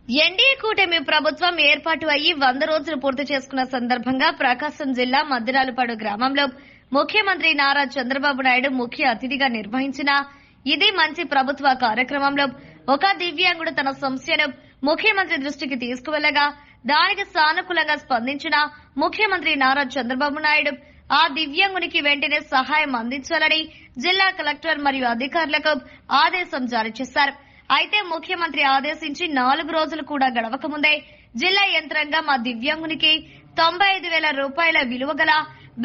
NDA కూటమి ప్రభుత్వం ఏర్పాటు అయ్యి 100 రోజులు పూర్తి చేసుకున్న సందర్భంగా ప్రకాశం జిల్లా మద్దిరాలపాడు గ్రామంలో ముఖ్యమంత్రి నారా చంద్రబాబు నాయుడు ముఖ్య అతిథిగా నిర్వహించిన ఇది మంచి ప్రభుత్వ కార్యక్రమంలో ఒక దివ్యాంగుడు తన సమస్యను ముఖ్యమంత్రి దృష్టికి తీసుకువెళ్లగా దానికి సానుకూలంగా స్పందించిన ముఖ్యమంత్రి నారా చంద్రబాబు నాయుడు ఆ దివ్యాంగునికి వెంటనే సహాయం అందించాలని జిల్లా కలెక్టర్ మరియు అధికారులకు ఆదేశం జారీ చేశారు. అయితే ముఖ్యమంత్రి ఆదేశించి 4 రోజులు కూడా గడవక ముందే జిల్లా యంత్రాంగం ఆ దివ్యాంగునికి 95,000 రూపాయల విలువ గల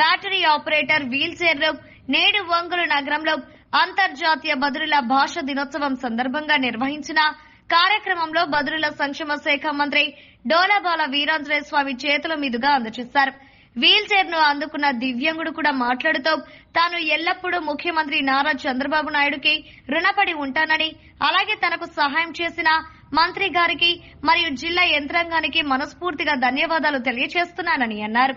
బ్యాటరీ ఆపరేటర్ వీల్ చైర్ నేడు ఒంగోలు నగరంలో అంతర్జాతీయ బదిరుల భాష దినోత్సవం సందర్భంగా నిర్వహించిన కార్యక్రమంలో బదిరుల సంక్షేమ శాఖ మంత్రి డోలాబాల వీరాంజనేయ స్వామి చేతుల మీదుగా అందజేశారు. వీల్ చైర్ ను అందుకున్న దివ్యాంగుడు కూడా మాట్లాడుతూ తాను ఎల్లప్పుడూ ముఖ్యమంత్రి నారా చంద్రబాబు నాయుడుకి రుణపడి ఉంటానని, అలాగే తనకు సహాయం చేసిన మంత్రి గారికి మరియు జిల్లా యంత్రాంగానికి మనస్ఫూర్తిగా ధన్యవాదాలు తెలియజేస్తున్నానని అన్నారు.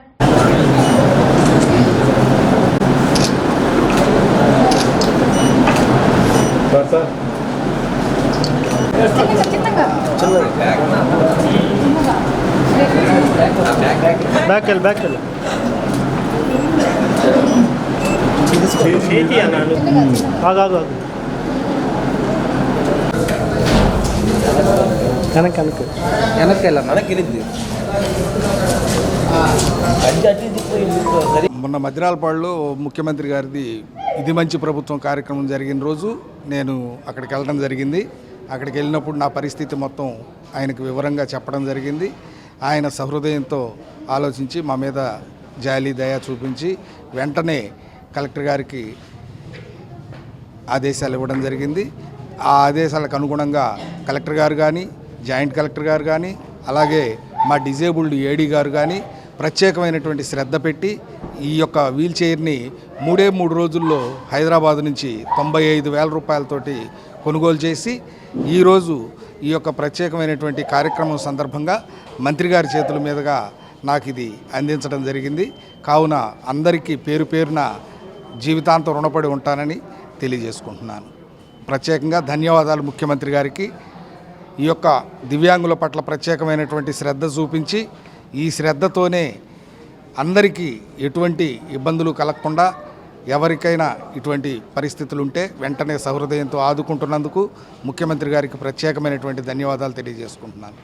మొన్న మద్దిరాలపాడులో ముఖ్యమంత్రి గారిది ఇది మంచి ప్రభుత్వం కార్యక్రమం జరిగిన రోజు నేను అక్కడికి వెళ్ళడం జరిగింది. అక్కడికి వెళ్ళినప్పుడు నా పరిస్థితి మొత్తం ఆయనకు వివరంగా చెప్పడం జరిగింది. ఆయన సహృదయంతో ఆలోచించి మా మీద జాలి దయ చూపించి వెంటనే కలెక్టర్ గారికి ఆదేశాలు ఇవ్వడం జరిగింది. ఆ ఆదేశాలకు అనుగుణంగా కలెక్టర్ గారు కానీ, జాయింట్ కలెక్టర్ గారు కానీ, అలాగే మా డిజేబుల్డ్ ఏడీ గారు కానీ ప్రత్యేకమైనటువంటి శ్రద్ధ పెట్టి ఈ యొక్క వీల్ చైర్ని 3 రోజుల్లో హైదరాబాద్ నుంచి 95,000 రూపాయలతోటి కొనుగోలు చేసి ఈరోజు ఈ యొక్క ప్రత్యేకమైనటువంటి కార్యక్రమం సందర్భంగా మంత్రి గారి చేతుల మీదుగా నాకు ఇది అందించడం జరిగింది. కావున అందరికీ పేరు పేరున జీవితాంతం రుణపడి ఉంటానని తెలియజేసుకుంటున్నాను. ప్రత్యేకంగా ధన్యవాదాలు ముఖ్యమంత్రి గారికి. ఈ యొక్క దివ్యాంగుల పట్ల ప్రత్యేకమైనటువంటి శ్రద్ధ చూపించి ఈ శ్రద్ధతోనే అందరికీ ఎటువంటి ఇబ్బందులు కలగకుండా ఎవరికైనా ఇటువంటి పరిస్థితులు ఉంటే వెంటనే సహృదయంతో ఆదుకుంటున్నందుకు ముఖ్యమంత్రి గారికి ప్రత్యేకమైనటువంటి ధన్యవాదాలు తెలియజేసుకుంటున్నాను.